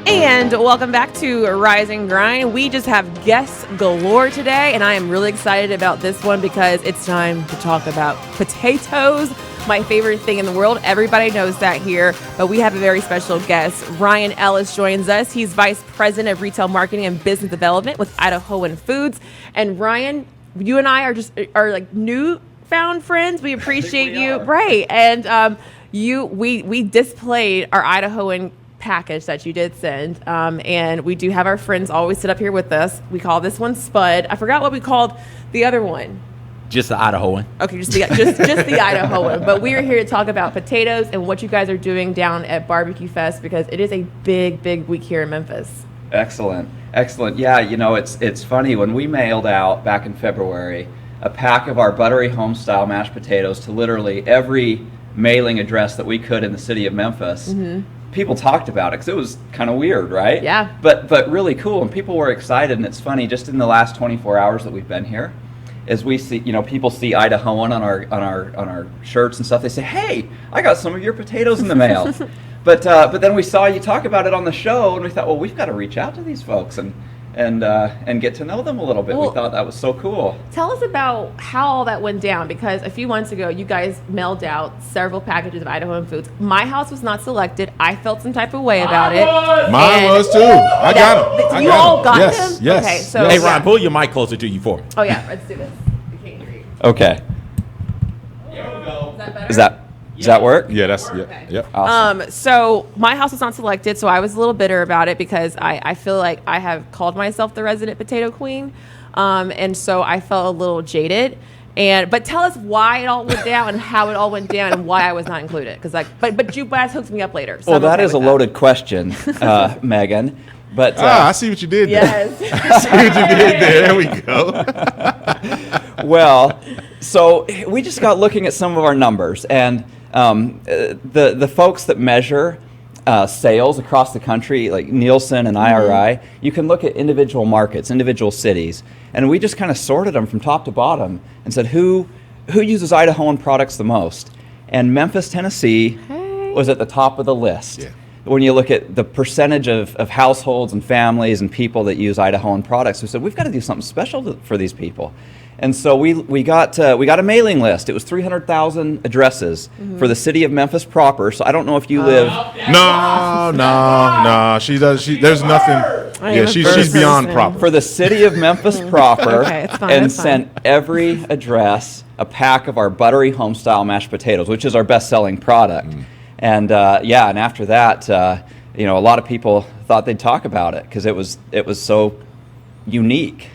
And welcome back to Rise and Grind. We just have guests galore today, and I am really excited about this one because it's time to talk about potatoes, my favorite thing in the world. Everybody knows that here, but we have a very special guest. Ryan Ellis joins us. He's Vice President of Retail Marketing and Business Development with Idahoan Foods. And Ryan, you and I are like newfound friends. We appreciate you. Right. And we displayed our Idahoan package that you did send, and we do have our friends always sit up here with us. We call this one Spud. I forgot what we called the other one. Just the Idahoan. Okay, just the Idahoan. But we are here to talk about potatoes and what you guys are doing down at BBQ-fest because it is a big week here in Memphis. Excellent. Yeah, it's funny, when we mailed out back in February a pack of our buttery homestyle mashed potatoes to literally every mailing address that we could in the city of Memphis. Mm-hmm. People talked about it because it was kind of weird, right? Yeah. But really cool, and people were excited. And it's funny, just in the last 24 hours that we've been here, as we see, people see Idahoan on our shirts and stuff. They say, "Hey, I got some of your potatoes in the mail." but then we saw you talk about it on the show, and we thought, well, we've got to reach out to these folks and get to know them a little bit. Well, we thought that was so cool. Tell us about how all that went down, because a few months ago, you guys mailed out several packages of Idahoan Foods. My house was not selected. I felt some type of way about it. Mine was too. I got them. You all got them? Yes. Okay, so hey, Ryan, pull your mic closer to you for me. Oh, yeah. Let's do this. We can't hear you. Okay. There we go. Is that better? Does that work? Yeah, that's okay. Yep. Awesome. So my house was not selected, so I was a little bitter about it because I feel like I have called myself the resident potato queen, and so I felt a little jaded. But tell us why it all went down and how it all went down and why I was not included. Because but you guys hooked me up later. So well, that is a loaded question, Megan. But I see what you did there. Yes. I see what you did there. There we go. Well, so we just got looking at some of our numbers, and the folks that measure sales across the country, like Nielsen and IRI, you can look at individual markets, individual cities, and we just kind of sorted them from top to bottom and said who uses Idahoan products the most. And Memphis, Tennessee was at the top of the list. Yeah. When you look at the percentage of households and families and people that use Idahoan products, we said we've got to do something special for these people. And so we got a mailing list. It was 300,000 addresses for the city of Memphis proper. So I don't know if you live. No. She does. There's nothing. Yeah, she's beyond proper. For the city of Memphis proper, Okay, it's fine, and it's fine. sent every address a pack of our buttery homestyle mashed potatoes, which is our best-selling product. And and after that, a lot of people thought they'd talk about it because it was so unique.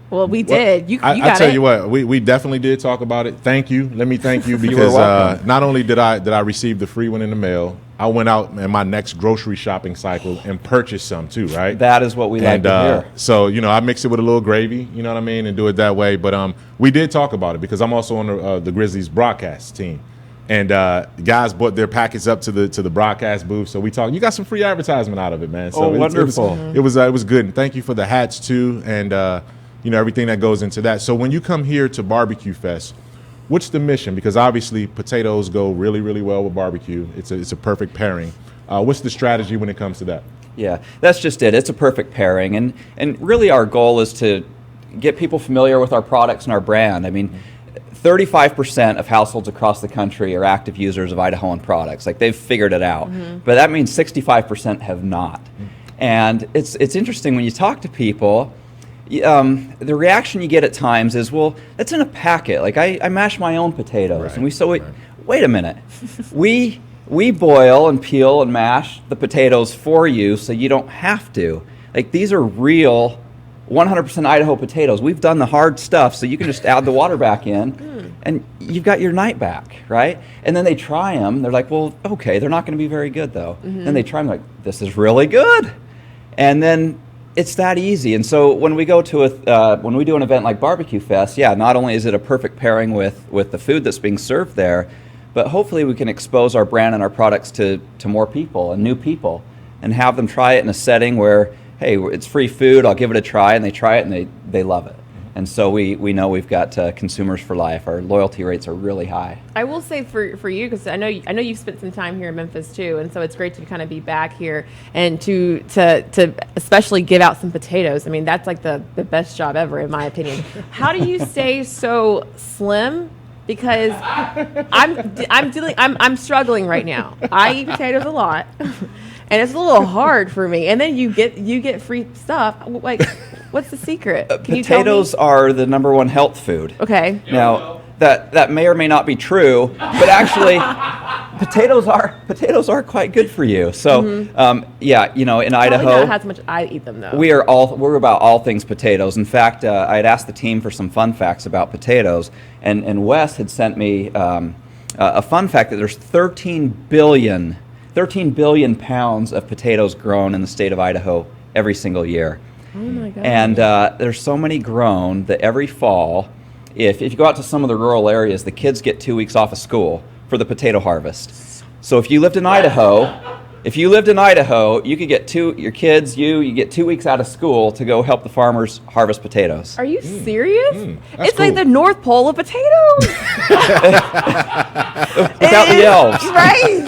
Well, we did. You got it. I tell you what, we definitely did talk about it. Thank you. Let me thank you because You were welcome. not only did I receive the free one in the mail, I went out in my next grocery shopping cycle and purchased some too, right? That is what we like to hear. So, I mix it with a little gravy, you know what I mean, and do it that way. But we did talk about it because I'm also on the Grizzlies broadcast team. And guys brought their packets up to the broadcast booth, so we talked. You got some free advertisement out of it, man. So wonderful! It was good. And thank you for the hats too, and everything that goes into that. So when you come here to BBQ-fest, what's the mission? Because obviously potatoes go really, really well with barbecue. It's a perfect pairing. What's the strategy when it comes to that? Yeah, that's just it. It's a perfect pairing, and really our goal is to get people familiar with our products and our brand. I mean, 35% of households across the country are active users of Idahoan products. Like, they've figured it out. But that means 65% have not. And it's interesting when you talk to people, the reaction you get at times is, well, that's in a packet. Like, I mash my own potatoes. Right, And wait a minute. we boil and peel and mash the potatoes for you so you don't have to. Like, these are real 100% Idaho potatoes. We've done the hard stuff, so you can just add the water back in, and you've got your night back, right? And then they try them. They're like, well, okay, they're not going to be very good, though. Then they try them, like, this is really good. And then it's that easy. And so when we go to when we do an event like BBQ-fest, not only is it a perfect pairing with the food that's being served there, but hopefully we can expose our brand and our products to more people and new people, and have them try it in a setting where, hey, it's free food, I'll give it a try, and they try it and they love it. And so we know we've got consumers for life. Our loyalty rates are really high. I will say for you, because I know you've spent some time here in Memphis too, and so it's great to kind of be back here and to especially give out some potatoes. I mean, that's like the best job ever, in my opinion. How do you stay so slim? Because I'm struggling right now. I eat potatoes a lot, and it's a little hard for me. And then you get free stuff. Like, what's the secret? Can you tell me? Potatoes are the #1 health food. Okay. Now that may or may not be true, but actually, potatoes are quite good for you. So yeah, in Idaho, Probably not how much I eat them though. we're about all things potatoes. In fact, I had asked the team for some fun facts about potatoes, and Wes had sent me a fun fact that there's 13 billion pounds of potatoes grown in the state of Idaho every single year. Oh my God. And there's so many grown that every fall, if you go out to some of the rural areas, the kids get 2 weeks off of school for the potato harvest. So if you lived in Idaho, you could get your kids, you get 2 weeks out of school to go help the farmers harvest potatoes. Are you serious? That's It's like cool. the North Pole of potatoes. Without the elves. Right.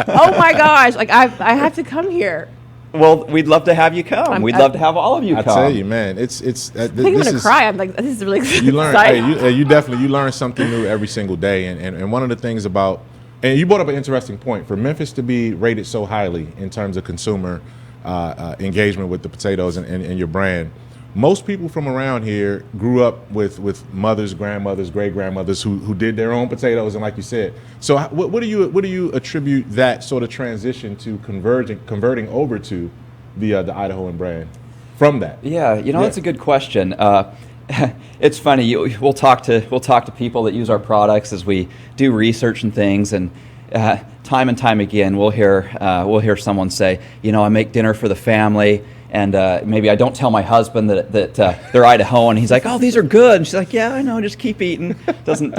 Oh my gosh. Like I have to come here. Well, we'd love to have you come. We'd love to have all of you I come. tell you, man, it's. I think I'm gonna cry. I'm like, this is really You learn. exciting. You learn something new every single day, and one of the things about, and you brought up an interesting point, for Memphis to be rated so highly in terms of consumer engagement with the potatoes and your brand. Most people from around here grew up with mothers, grandmothers, great grandmothers who did their own potatoes, and like you said, so what do you attribute that sort of transition to converting over to the Idahoan brand from that? Yeah, that's a good question. It's funny. We'll talk to people that use our products as we do research and things, and time and time again we'll hear someone say, I make dinner for the family. And maybe I don't tell my husband that they're Idahoan. He's like, "Oh, these are good." And she's like, "Yeah, I know. Just keep eating." Doesn't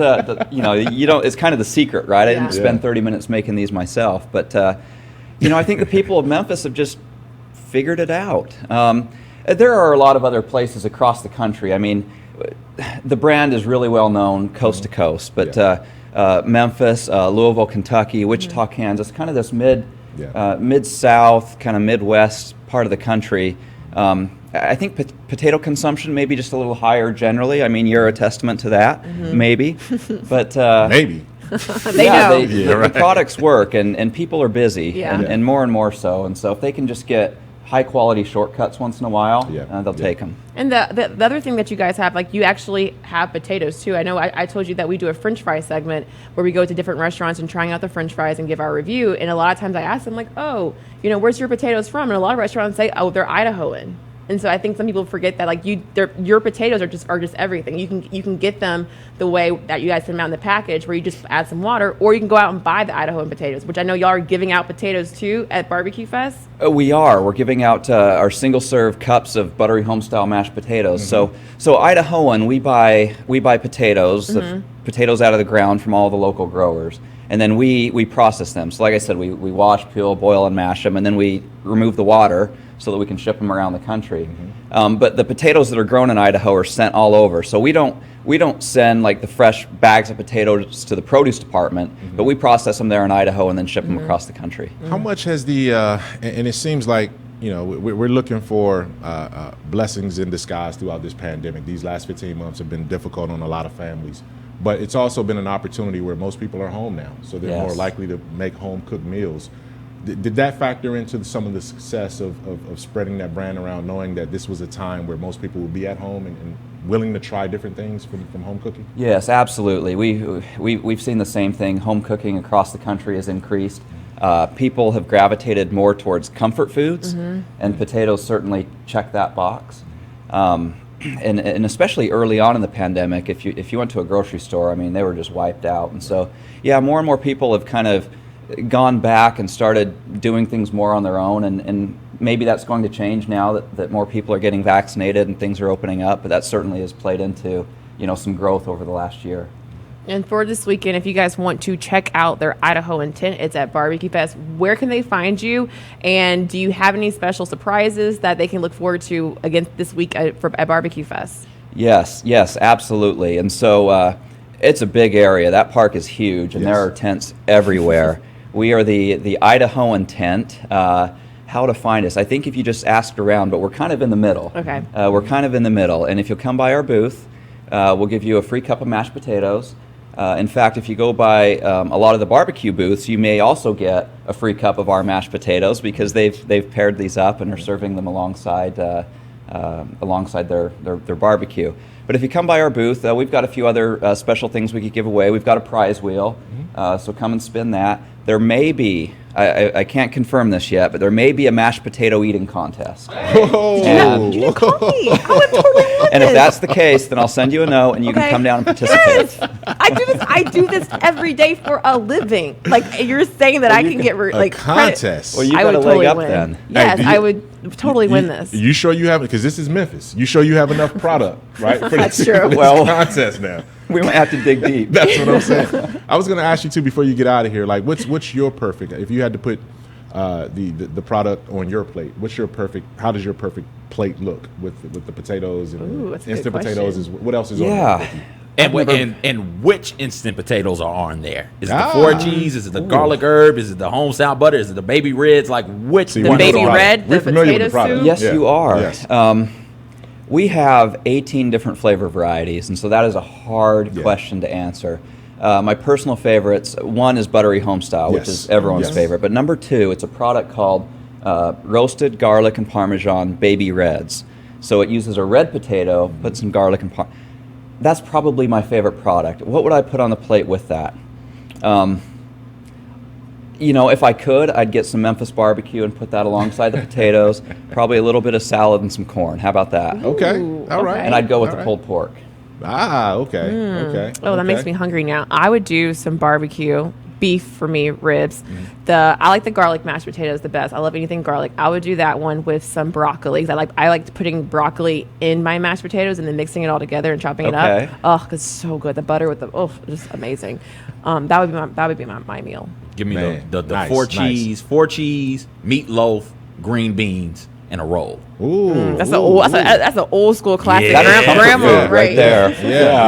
you don't? It's kind of the secret, right? I didn't spend 30 minutes making these myself, but I think the people of Memphis have just figured it out. There are a lot of other places across the country. I mean, the brand is really well known coast to coast, but Memphis, Louisville, Kentucky, Wichita, Kansas, kind of this mid-south, kind of Midwest part of the country. I think potato consumption may be just a little higher generally. I mean, you're a testament to that, maybe. But Maybe. They know. The products work, and people are busy, and more so. And so if they can just get high-quality shortcuts once in a while, they'll take them. And the other thing that you guys have, like you actually have potatoes too. I know I told you that we do a French fry segment where we go to different restaurants and trying out the French fries and give our review. And a lot of times I ask them like, "Oh, where's your potatoes from?" And a lot of restaurants say, "Oh, they're Idahoan." And so I think some people forget that like your potatoes are just everything. You can get them the way that you guys send them out in the package, where you just add some water, or you can go out and buy the Idahoan potatoes, which I know y'all are giving out potatoes too at BBQ-fest. We are. We're giving out our single serve cups of buttery homestyle mashed potatoes. So Idahoan, we buy potatoes, the potatoes out of the ground from all the local growers, and then we process them. So like I said, we wash, peel, boil, and mash them, and then we remove the water so that we can ship them around the country. But the potatoes that are grown in Idaho are sent all over. So we don't send like the fresh bags of potatoes to the produce department, but we process them there in Idaho and then ship them across the country. How much has and it seems like, we're looking for blessings in disguise throughout this pandemic. These last 15 months have been difficult on a lot of families, but it's also been an opportunity where most people are home now, so they're more likely to make home-cooked meals. Did that factor into some of the success of spreading that brand around, knowing that this was a time where most people would be at home and willing to try different things from home cooking? Yes, absolutely. We've seen the same thing. Home cooking across the country has increased. People have gravitated more towards comfort foods, and potatoes certainly check that box. And especially early on in the pandemic, if you went to a grocery store, I mean, they were just wiped out. And so, more and more people have kind of gone back and started doing things more on their own, and maybe that's going to change now that more people are getting vaccinated and things are opening up, but that certainly has played into some growth over the last year. And for this weekend, if you guys want to check out their Idahoan tent, it's at BBQ-fest. Where can they find you? And do you have any special surprises that they can look forward to again this week at BBQ-fest? Yes, absolutely. And so it's a big area. That park is huge, and Yes. there are tents everywhere. We are the Idahoan tent. How to find us? I think if you just asked around, but we're kind of in the middle. Okay. We're kind of in the middle, and if you'll come by our booth, we'll give you a free cup of mashed potatoes. In fact, if you go by a lot of the barbecue booths, you may also get a free cup of our mashed potatoes because they've paired these up and are serving them alongside their barbecue. But if you come by our booth, we've got a few other special things we could give away. We've got a prize wheel, so come and spin that. There may be, I can't confirm this yet, but there may be a mashed potato eating contest. You didn't call me. I would totally win And if this. that's the case, then I'll send you a note and you can Okay. come down and participate. Yes, I do this every day for a living. Like you're saying that I can get like contest. Well, you I got would a leg totally up win. then. Yes, Hey, do I you- would totally win this. You sure you have it? Because this is Memphis. You sure you have enough product, right? For That's this, true. for this Well- contest now. We might have to dig deep. That's what I'm saying. I was going to ask you too before you get out of here. Like, what's your perfect? If you had to put the product on your plate, what's your perfect? How does your perfect plate look with the potatoes and Ooh, that's a good instant potatoes? question. What else is on there? Yeah. with you? And which instant potatoes are on there? Is it the Ah. 4 cheese? Is it the garlic herb? Is it the home style butter? Is it the baby reds? Like which See, The we know baby product. red, We're the familiar with the potato product. soup? Yes, Yeah. you are. Yes. We have 18 different flavor varieties, and so that is a hard question to answer. My personal favorites, one is buttery homestyle, which Yes. is everyone's Yes. favorite. But number two, it's a product called roasted garlic and Parmesan baby reds. So it uses a red potato, put some garlic and That's probably my favorite product. What would I put on the plate with that? If I could, I'd get some Memphis barbecue and put that alongside the potatoes, probably a little bit of salad and some corn. How about that? Okay. Ooh, All right. okay. And I'd go with All the right. pulled pork. Ah. Okay. Okay. Oh, that makes me hungry now. I would do some barbecue beef for me, ribs. I like the garlic mashed potatoes the best. I love anything garlic. I would do that one with some broccoli. I like putting broccoli in my mashed potatoes and then mixing it all together and chopping it Okay. up. Oh, it's so good. The butter with just amazing. That would be my meal. Give me Man, the nice, 4 nice. cheese, 4 cheese, meatloaf, green beans, and a roll. Ooh. That's ooh, that's an old school classic. Yeah. That's Grandma, comfort grandma, food right there.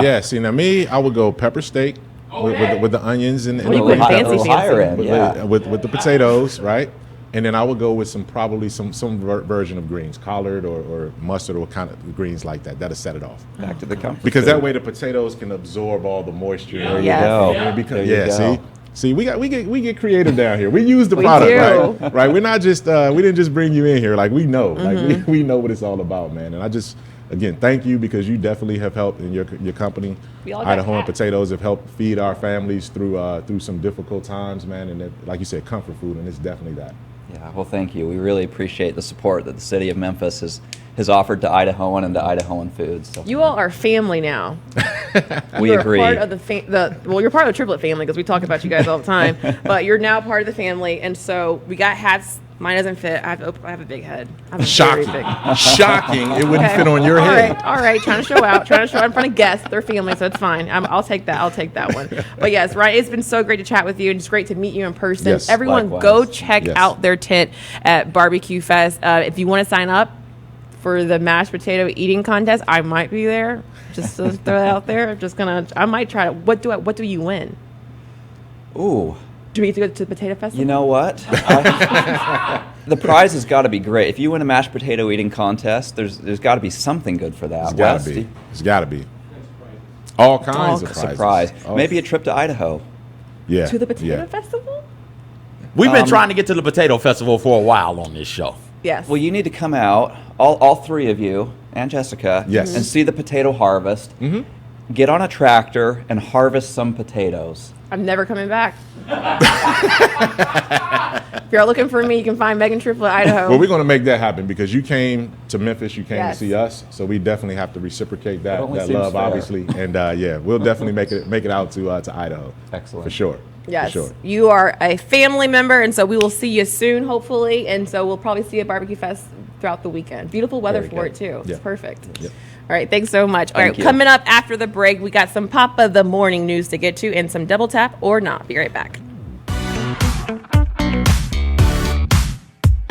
Yeah. See, now me, I would go pepper steak with the onions and Oh, you the went onions. fancy, a little higher end, yeah. with the potatoes, right? And then I would go with some version of greens, collard or mustard or kind of greens like that. That'll set it off. Back to the comfort Because food. that way the potatoes can absorb all the moisture. There you Yes. go. And because, There you yeah, go. see, we get creative down here. We use the We product, do. right? Right. We're not just we didn't just bring you in here. Like we know, like we know what it's all about, man. And I just again thank you because you definitely have helped in your company. We all got Idahoan hats. Potatoes have helped feed our families through some difficult times, man. And like you said, comfort food, and it's definitely that. Yeah, well, thank you. We really appreciate the support that the city of Memphis has offered to Idahoan and to Idahoan foods. So You all are family now. we You're agree. Part of you're part of the triplet family because we talk about you guys all the time. But you're now part of the family, and so we got hats. Mine doesn't fit. I have a big head. I have a Shocking, very big. shocking! It wouldn't Okay. fit on your head. All right. Trying to show out in front of guests. They're family, so it's fine. I'll take that. I'll take that one. But yes, Ryan, it's been so great to chat with you, and it's great to meet you in person. Yes, Everyone, likewise. go check Yes. out their tent at BBQ-fest. If you want to sign up for the mashed potato eating contest, I might be there. Just to throw that out there. I might try to. What do you win? Ooh, Do we get to go to the potato festival? you know what? The prize has got to be great. If you win a mashed potato eating contest, there's got to be something good for that. It's gotta Wes, be. It's gotta be. All kinds of prizes. surprise. Oh, Maybe a trip to Idaho. yeah. to the potato yeah. festival? We've been trying to get to the potato festival for a while on this show. Yes. Well, you need to come out, all three of you and Jessica, Yes. and see the potato harvest. Mm-hmm. Get on a tractor and harvest some potatoes. I'm never coming back. If you're looking for me, you can find Megan Triplet, Idaho. Well, we're going to make that happen because you came to Memphis, you came Yes. to see us, so we definitely have to reciprocate that only that seems love, fair. obviously, and yeah, we'll definitely make it out to Idaho. Excellent. For sure. Yes, For sure. you are a family member, and so we will see you soon, hopefully. And so we'll probably see you at Barbecue Fest throughout the weekend. Beautiful weather Very for good. it too. It's Yeah. perfect. Yep. All right, thanks so much. All Thank right, you. coming up after the break, we got some Papa the Morning news to get to and some double tap or not. Be right back.